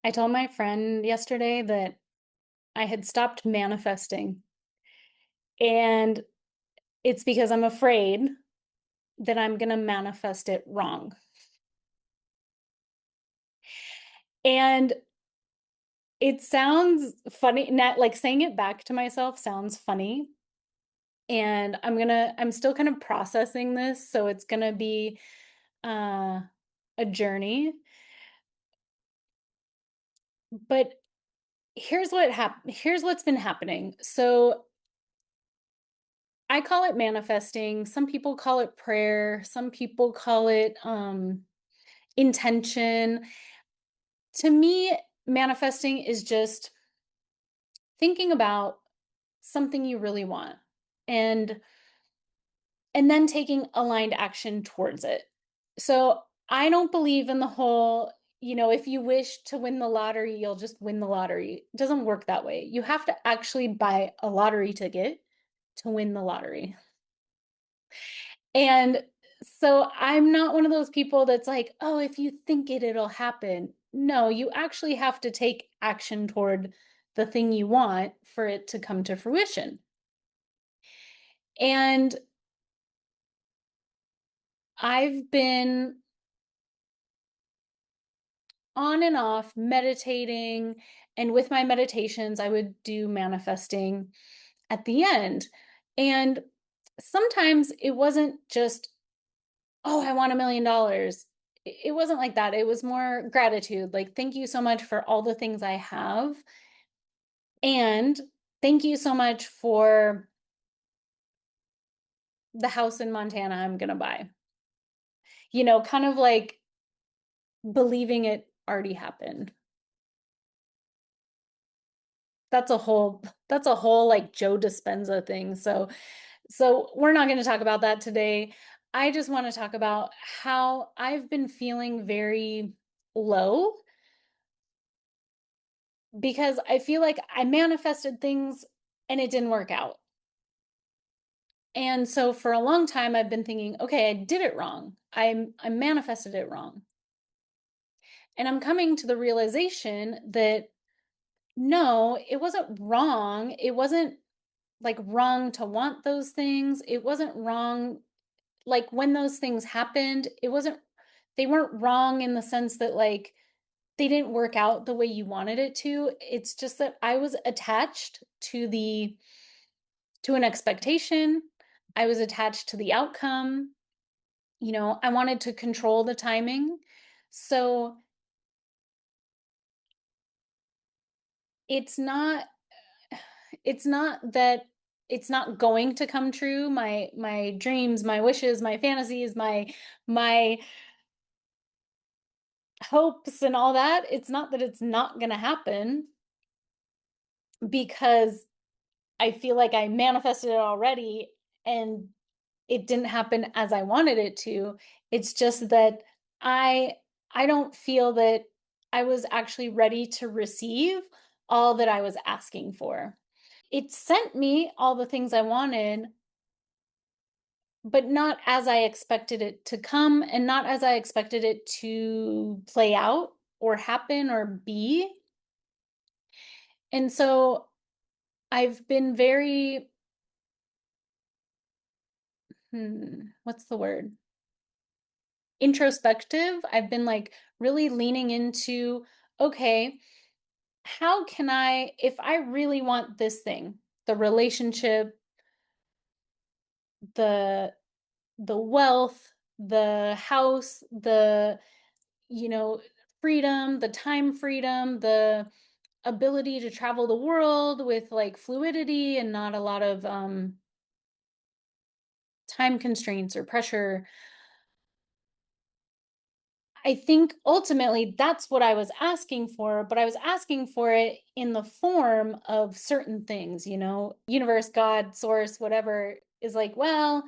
I told my friend yesterday that I had stopped manifesting, and it's because I'm afraid that I'm gonna manifest it wrong. And it sounds funny, not like saying it back to myself sounds funny. And I'm still kind of processing this, so it's gonna be uh, a journey. But here's what's been happening. So I call it manifesting. Some people call it prayer. Some people call it intention. To me, manifesting is just thinking about something you really want and and then taking aligned action towards it. So, I don't believe in the whole, if you wish to win the lottery, you'll just win the lottery. It doesn't work that way. You have to actually buy a lottery ticket to win the lottery. And so I'm not one of those people that's like, "Oh, if you think it, it'll happen." No, you actually have to take action toward the thing you want for it to come to fruition. And I've been on and off meditating, and with my meditations, I would do manifesting at the end. And sometimes it wasn't just, "Oh, I want $1,000,000." It wasn't like that. It was more gratitude, like, "Thank you so much for all the things I have, and thank you so much for the house in Montana I'm gonna buy." Kind of like believing it already happened. That's a whole, like, Joe Dispenza thing, so we're not gonna talk about that today. I just wanna talk about how I've been feeling very low because I feel like I manifested things and it didn't work out. And so for a long time I've been thinking, okay, I did it wrong. I manifested it wrong. And I'm coming to the realization that no, it wasn't wrong. It wasn't like wrong to want those things. It wasn't wrong like when those things happened. They weren't wrong in the sense that like they didn't work out the way you wanted it to. It's just that I was attached to an expectation. I was attached to the outcome. I wanted to control the timing. So it's not it's not that it's not going to come true. My dreams, my wishes, my fantasies, my hopes and all that. It's not that it's not going to happen because I feel like I manifested it already and it didn't happen as I wanted it to. It's just that I I don't feel that I was actually ready to receive all that I was asking for. It sent me all the things I wanted, but not as I expected it to come and not as I expected it to play out or happen or be. And so I've been very what's the word? Introspective. I've been like really leaning into, okay, how can I, if I really want this thing, the relationship, the the wealth, the house, the you know, freedom, the time freedom, the ability to travel the world with like fluidity and not a lot of time constraints or pressure. I think ultimately that's what I was asking for, but I was asking for it in the form of certain things, universe, God, source, whatever is like, well,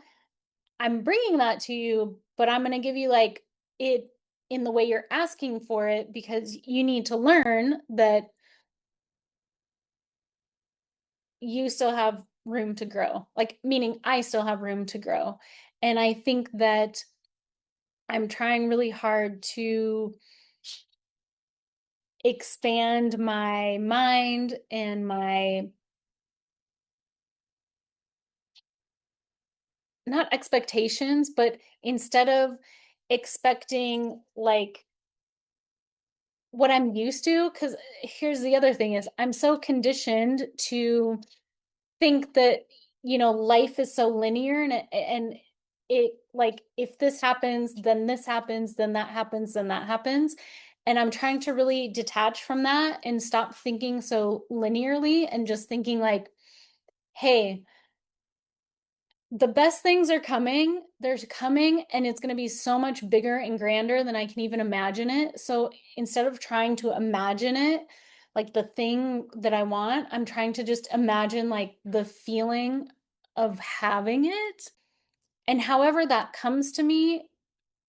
I'm bringing that to you, but I'm going to give you like it in the way you're asking for it because you need to learn that you still have room to grow. Like, meaning I still have room to grow. And I think that I'm trying really hard to expand my mind and my, not expectations, but instead of expecting like what I'm used to, because here's the other thing is I'm so conditioned to think that, life is so linear, and it like if this happens, then this happens, then that happens, then that happens. And I'm trying to really detach from that and stop thinking so linearly and just thinking like, hey, the best things are coming. They're coming, and it's going to be so much bigger and grander than I can even imagine it. So instead of trying to imagine it, like the thing that I want, I'm trying to just imagine like the feeling of having it. And however that comes to me,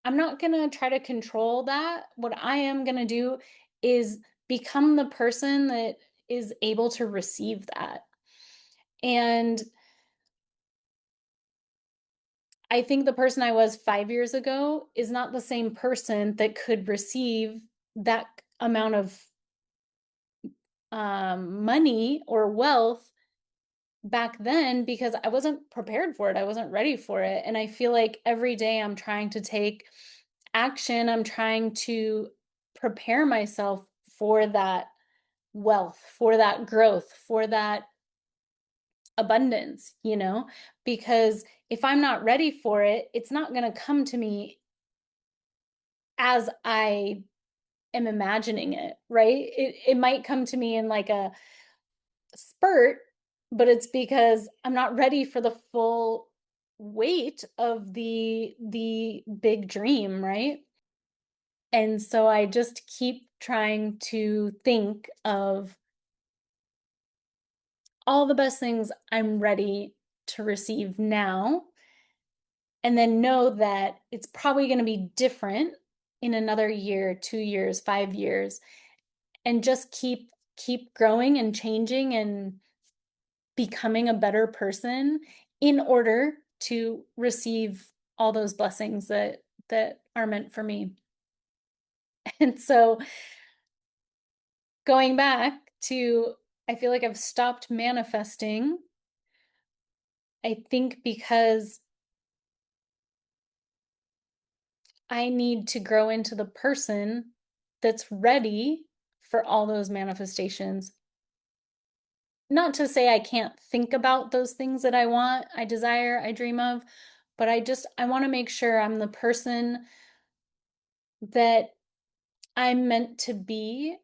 I'm not going to try to control that. What I am going to do is become the person that is able to receive that. And I think the person I was 5 years ago is not the same person that could receive that amount of money or wealth back then because I wasn't prepared for it. I wasn't ready for it. And I feel like every day I'm trying to take action. I'm trying to prepare myself for that wealth, for that growth, for that abundance, because if I'm not ready for it, it's not going to come to me as I am imagining it, right? It might come to me in like a spurt, but it's because I'm not ready for the full weight of the big dream, right? And so I just keep trying to think of all the best things I'm ready to receive now, and then know that it's probably going to be different in another year, 2 years, 5 years, and just keep growing and changing and becoming a better person in order to receive all those blessings that are meant for me. And so going back to, I feel like I've stopped manifesting, I think because I need to grow into the person that's ready for all those manifestations. Not to say I can't think about those things that I want, I desire, I dream of, but I want to make sure I'm the person that I'm meant to be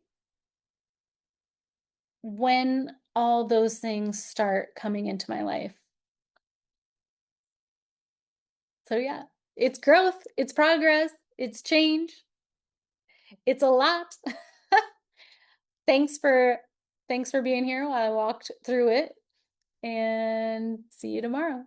when all those things start coming into my life. So yeah, it's growth, it's progress, it's change. It's a lot. Thanks for thanks for being here while I walked through it, and see you tomorrow.